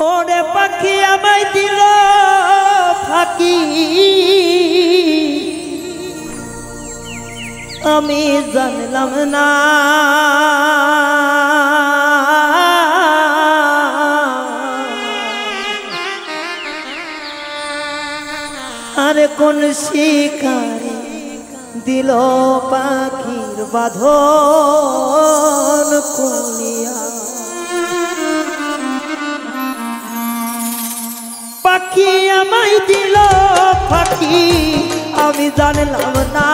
ওরে পাখি আমায় দিল ফাঁকি আমি জানলাম না আরে কোন শিকারে দিল পাখির বাঁধন খুলিয়া পাখি আমায় দিল ফাঁকি আমি জানলাম না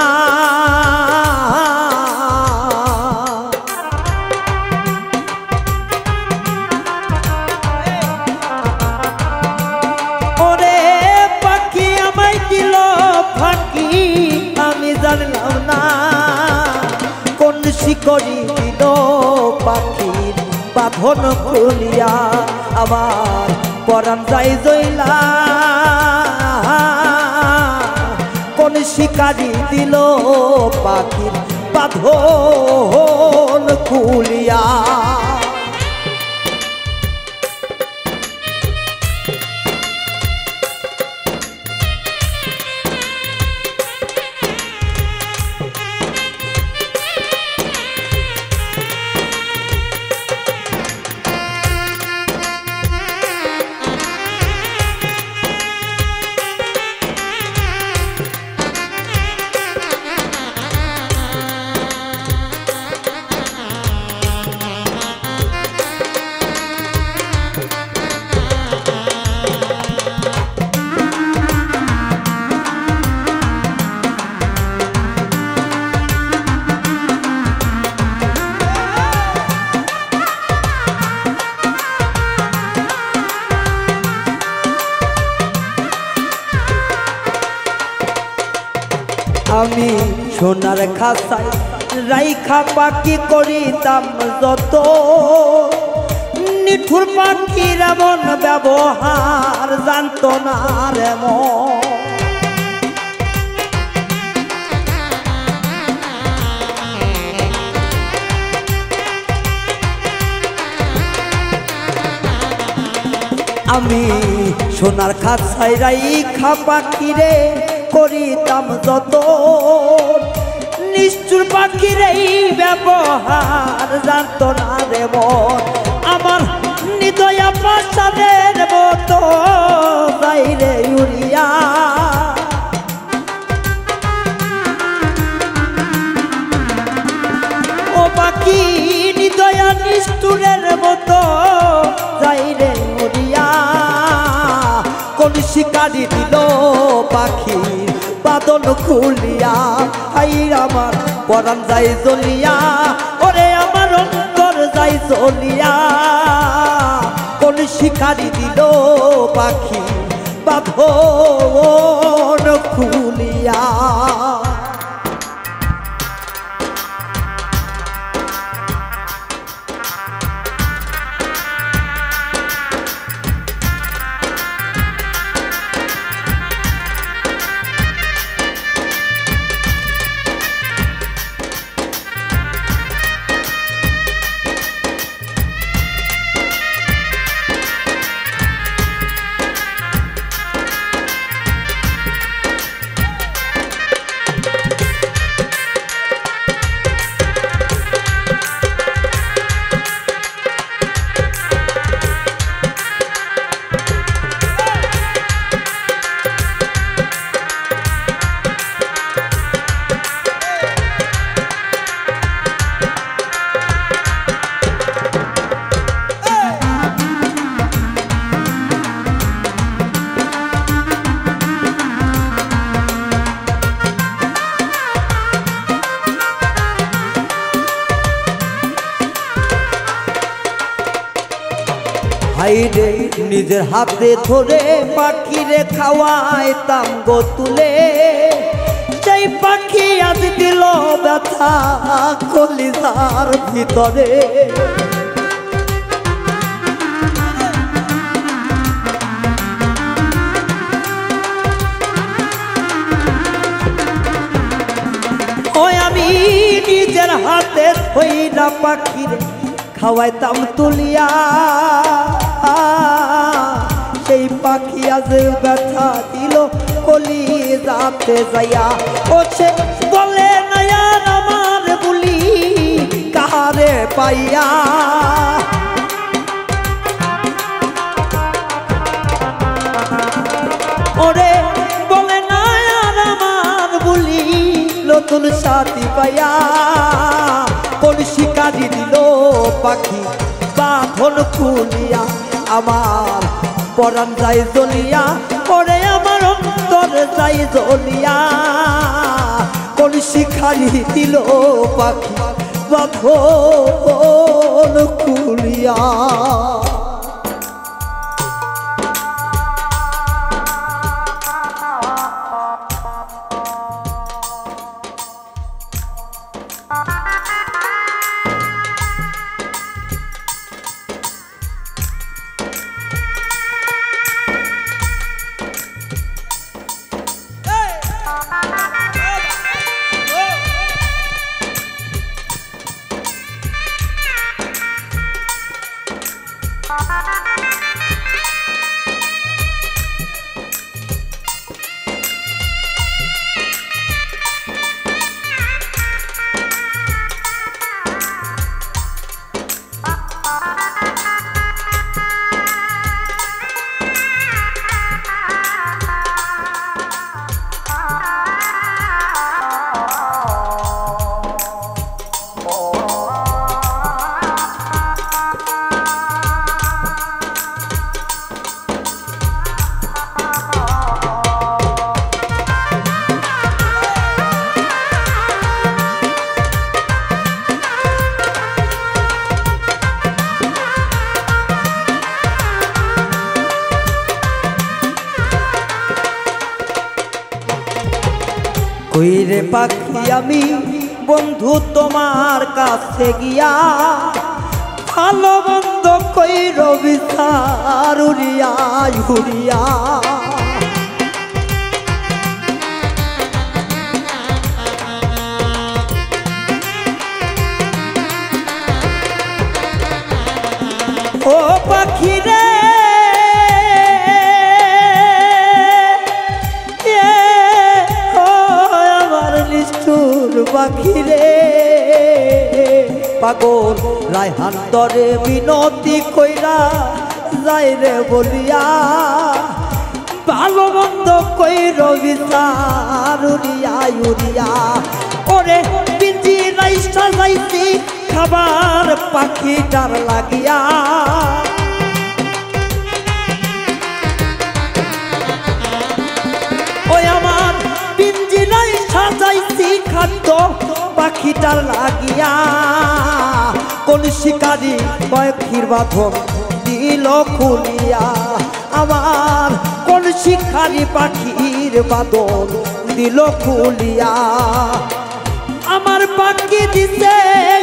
ওরে পাখি আমায় দিল ফাঁকি আমি জানলাম না কোন শিকড়ি দিল পাখির বাঁধন খুলিয়া আবার পরাণ যাই জইলা কোন শিকারি দিল পাখির বাঁধন খুলিয়া আমি সোনার খাসায় রাইখা পাখি করিতাম যত নিঠুর পাখির এমন ব্যবহার জানত না রে মন আমি সোনার খাসায় রাইখা পাখিরে করিতাম যত নিষ্ঠুর পাখির এই ব্যবহার জানত না রে মন আমার হৃদয়া পাশাদের মতো বাইরে উড়িয়া ও পাখি হৃদয়া নিষ্ঠুরের মতো যাইরে উড়িয়া কোন শিকারি দিল পাখি বাঁধন খুলিয়া আই আমার পরাণ যাই জ্বলিয়া ওরে আমার অন্তর যাই জ্বলিয়া কোন শিকারি দিল পাখি বাঁধন খুলিয়া হাইরে নিজের হাতে ধরে পাখিরে খাওয়াইতাম গো তুলে সেই পাখি আজ দিল ব্যথা কলিজার ভিতরে ওই আমি নিজের হাতে ধইরা পাখিরে খাওয়াইতাম তুলিয়া সেই পাখি আজ ব্যথা দিল কলি যাতে যাইয়া ও সে বলে না আর আমার বলি কারে পাইয়া ওরে বলে না আর আমার বলি নতুন সাথী পাইয়া কোন শিকারি দিল পাখি বাঁধন খুলিয়া আমার পরাণ যাই জ্বলিয়া ওরে আমার অন্তর যাই জ্বলিয়া কোন শিকারি দিল পাখি বাঁধন খুলিয়া কইরে পাখি আমি বন্ধু তোমার কাছে গিয়া ভালো বন্ধ কইর বিচার উড়িয়া উড়িয়া ও পাখি রে পাখি রে পাগল রায়হান দরে বিনতি কইরা যাই রে বলিয়া ভালো মন্দ কইর বিচার উড়িয়া উড়িয়া ওরে পিঞ্জিরাই সাজাইছি খাবার পাখিটার লাগিয়া ওই আমার পিঞ্জিরাই সাজাইছি খাদ্য পাখিটার লাগিয়া কোন শিকারি পাখির বাঁধন দিল খুলিয়া আমার কোন শিকারি পাখির বাঁধন দিল খুলিয়া আমার পাখি দিছে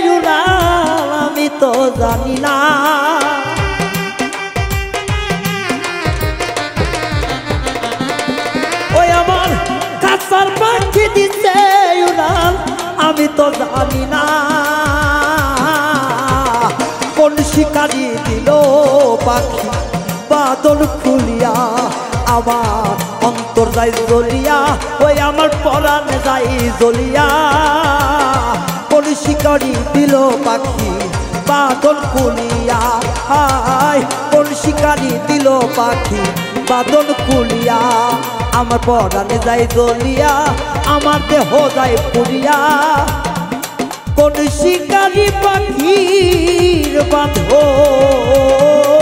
উড়াল আমি তো জানি না ওই আমার কাছার পাখি দিছে উড়াল আমি তো জানি না কোন শিকারি দিল পাখি বাদল খুলিয়া আমার অন্তর যাই জ্বলিয়া ওই আমার পরাণ যাই জ্বলিয়া কোন শিকারি দিল পাখি বাদল খুলিয়া হায় কোন শিকারি দিল পাখি বাদল খুলিয়া আমার পরাণে যাই জ্বলিয়া আমার দেহ যাই পুরিয়া কোন শিকারি পাখির বাঁধন